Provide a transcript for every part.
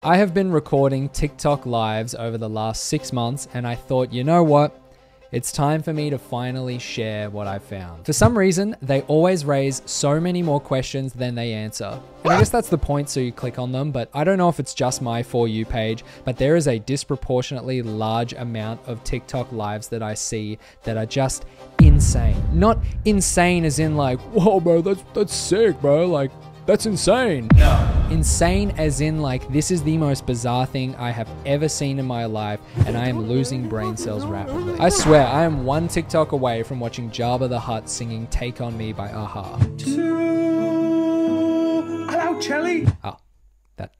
I have been recording TikTok lives over the last 6 months, and I thought, you know what? It's time for me to finally share what I found. For some reason, they always raise so many more questions than they answer. And I guess that's the point, so you click on them, but I don't know if it's just my For You page, but there is a disproportionately large amount of TikTok lives that I see that are just insane. Not insane as in like, whoa bro, that's sick bro, like, that's insane. No. Insane as in like, this is the most bizarre thing I have ever seen in my life, and I am losing brain cells rapidly. I swear, I am one TikTok away from watching Jabba the Hutt singing Take On Me by Aha. Hello, Chelly. Oh, that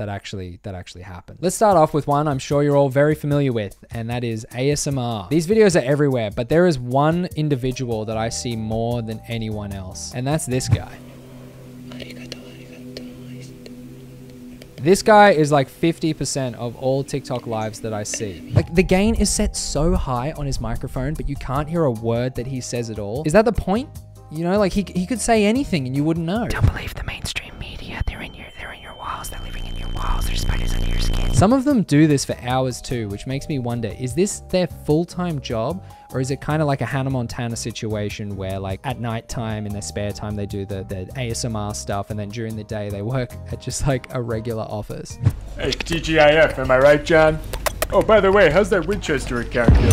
actually happened. Let's start off with one I'm sure you're all very familiar with, and that is ASMR. These videos are everywhere, but there is one individual that I see more than anyone else, and that's this guy. This guy is like 50% of all TikTok lives that I see. Like, the gain is set so high on his microphone, but you can't hear a word that he says at all. Is that the point? You know, like he could say anything and you wouldn't know. Don't believe the mainstream media. They're in your walls. They're living in your walls. There's spiders under your skin. Some of them do this for hours too, which makes me wonder, is this their full-time job? Or is it kind of like a Hannah Montana situation where like at night time in their spare time, they do the ASMR stuff, and then during the day they work at just like a regular office? Hey, TGIF, am I right, John? Oh, by the way, how's that Winchester account going?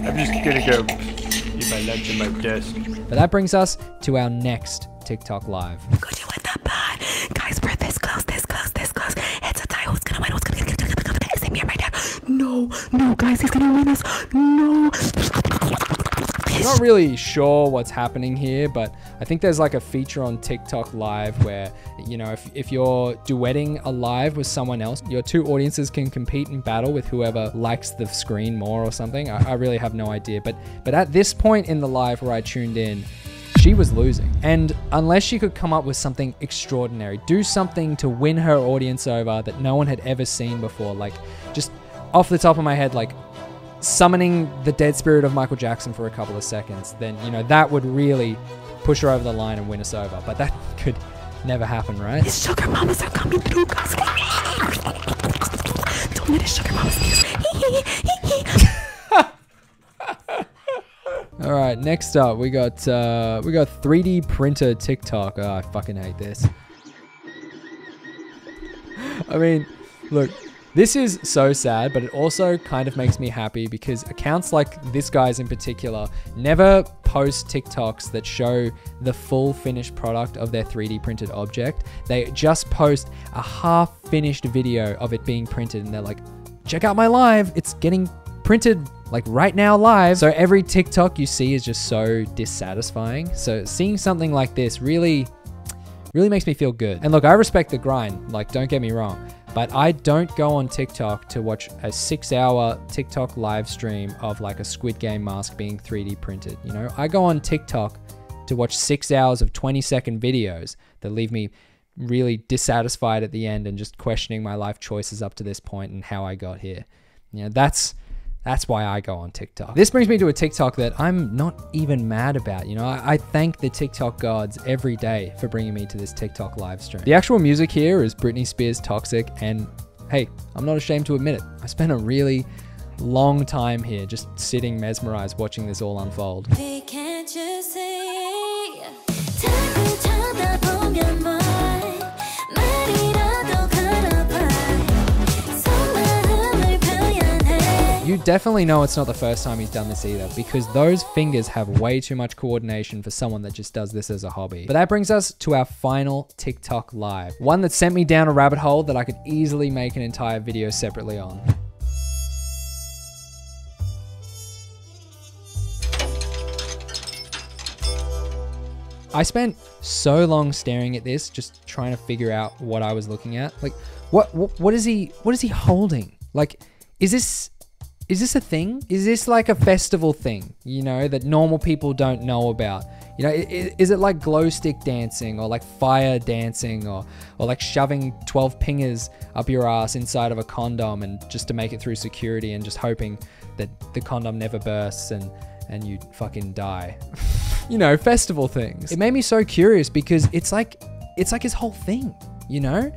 I'm just gonna go eat my lunch at my desk. But that brings us to our next TikTok live. Could you win that bad? Guys, we're this close, this close, this close. It's a tie. Who's gonna win? Who's gonna get is it me or my dad? No, guys, he's gonna win us. No. I'm not really sure what's happening here, but I think there's like a feature on TikTok Live where, you know, if you're duetting a live with someone else, your two audiences can compete and battle with whoever likes the screen more or something. I really have no idea. But at this point in the live where I tuned in, she was losing. And unless she could come up with something extraordinary, do something to win her audience over that no one had ever seen before, like just off the top of my head, like summoning the dead spirit of Michael Jackson for a couple of seconds, then, you know, that would really push her over the line and win us over. But that could never happen, right? His sugar mamas are coming through, guys. Don't let his sugar mamas use. All right, next up we got 3D printer TikTok. Oh, I fucking hate this. I mean, look, this is so sad, but it also kind of makes me happy because accounts like this guy's in particular never post TikToks that show the full finished product of their 3D printed object. They just post a half finished video of it being printed, and they're like, check out my live, it's getting printed like right now live. So every TikTok you see is just so dissatisfying. So seeing something like this really makes me feel good. And look, I respect the grind, like don't get me wrong, but I don't go on TikTok to watch a 6-hour TikTok live stream of like a Squid Game mask being 3D printed. You know, I go on TikTok to watch 6 hours of 20-second videos that leave me really dissatisfied at the end and just questioning my life choices up to this point and how I got here. You know, that's why I go on TikTok. This brings me to a TikTok that I'm not even mad about. You know, I thank the TikTok gods every day for bringing me to this TikTok live stream. The actual music here is Britney Spears' Toxic, and hey, I'm not ashamed to admit it. I spent a really long time here just sitting mesmerized watching this all unfold. Can't you see? You definitely know it's not the first time he's done this either, because those fingers have way too much coordination for someone that just does this as a hobby. But that brings us to our final TikTok live. One that sent me down a rabbit hole that I could easily make an entire video separately on. I spent so long staring at this, just trying to figure out what I was looking at. Like, what is he holding? Like, is this a thing? Is this like a festival thing, you know, that normal people don't know about? You know, is it like glow stick dancing or like fire dancing or like shoving 12 pingers up your ass inside of a condom and just to make it through security and just hoping that the condom never bursts and you fucking die? you know, festival things. It made me so curious because it's like his whole thing, you know?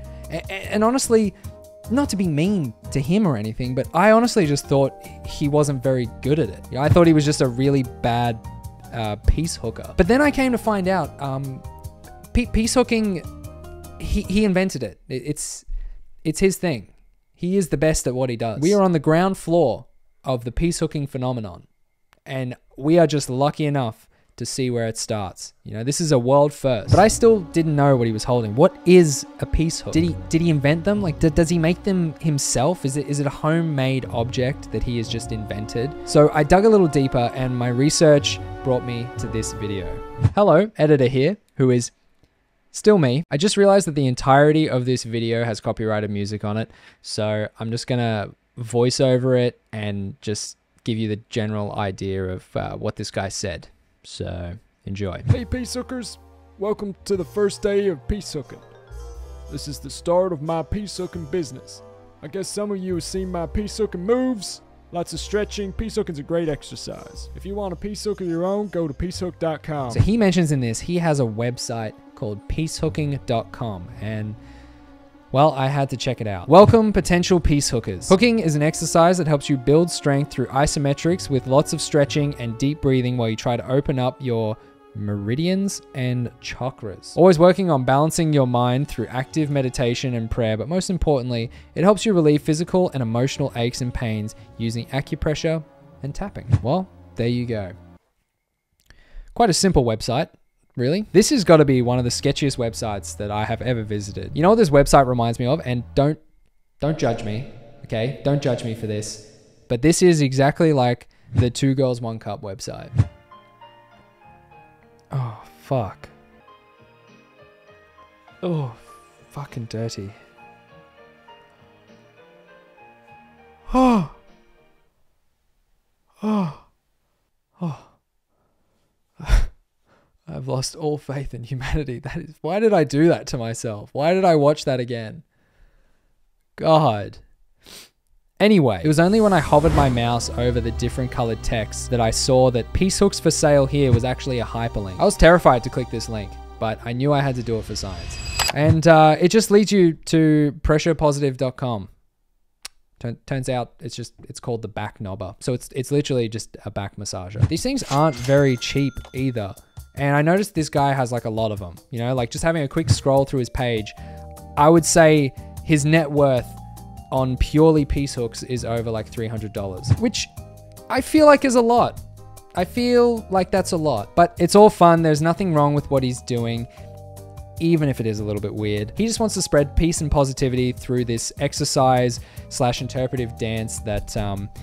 And honestly, not to be mean to him or anything, but I honestly just thought he wasn't very good at it. You know, I thought he was just a really bad piece hooker. But then I came to find out, piece hooking, he invented it. It's his thing. He is the best at what he does. We are on the ground floor of the piece hooking phenomenon, and we are just lucky enough to see where it starts. You know, this is a world first. But I still didn't know what he was holding. What is a piece hook? Did he invent them? Like, does he make them himself? Is it a homemade object that he has just invented? So I dug a little deeper, and my research brought me to this video. Hello, editor here, who is still me. I just realized that the entirety of this video has copyrighted music on it, so I'm just gonna voice over it and just give you the general idea of what this guy said. So, enjoy. Hey piece hookers, welcome to the first day of piece hooking. This is the start of my piece hooking business. I guess some of you have seen my piece hooking moves. Lots of stretching. Piece hooking's a great exercise. If you want a piece hook of your own, go to piecehook.com. So he mentions in this, he has a website called piecehooking.com, and well, I had to check it out. Welcome, potential piece hookers. Hooking is an exercise that helps you build strength through isometrics with lots of stretching and deep breathing while you try to open up your meridians and chakras. Always working on balancing your mind through active meditation and prayer, but most importantly, it helps you relieve physical and emotional aches and pains using acupressure and tapping. Well, there you go. Quite a simple website. Really? This has got to be one of the sketchiest websites that I have ever visited. You know what this website reminds me of? And don't judge me, okay? Don't judge me for this. But this is exactly like the 2 Girls 1 Cup website. Oh, fuck. Oh, fucking dirty. Oh. Oh. Oh. I've lost all faith in humanity. Why did I do that to myself? Why did I watch that again? God. Anyway, it was only when I hovered my mouse over the different colored text that I saw that piece hooks for sale here was actually a hyperlink. I was terrified to click this link, but I knew I had to do it for science. And it just leads you to pressurepositive.com. Turns out it's called the back knobber. So it's literally just a back massager. These things aren't very cheap either. And I noticed this guy has like a lot of them, you know, like just having a quick scroll through his page, I would say his net worth on purely piece hooks is over like $300, which I feel like is a lot. I feel like that's a lot, but it's all fun. There's nothing wrong with what he's doing, even if it is a little bit weird. He just wants to spread peace and positivity through this exercise/interpretive dance that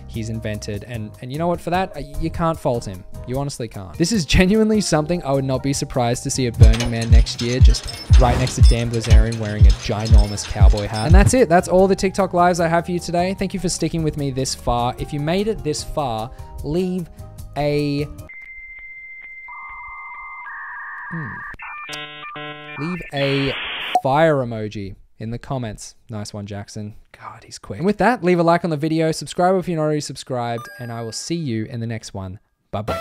he's invented. And you know what, for that, you can't fault him. You honestly can't. This is genuinely something I would not be surprised to see at Burning Man next year, just right next to Dan Blazarian wearing a ginormous cowboy hat. And that's it. That's all the TikTok lives I have for you today. Thank you for sticking with me this far. If you made it this far, leave a... Leave a fire emoji in the comments. Nice one, Jackson. God, he's quick. And with that, leave a like on the video, subscribe if you're not already subscribed, and I will see you in the next one. Bye-bye.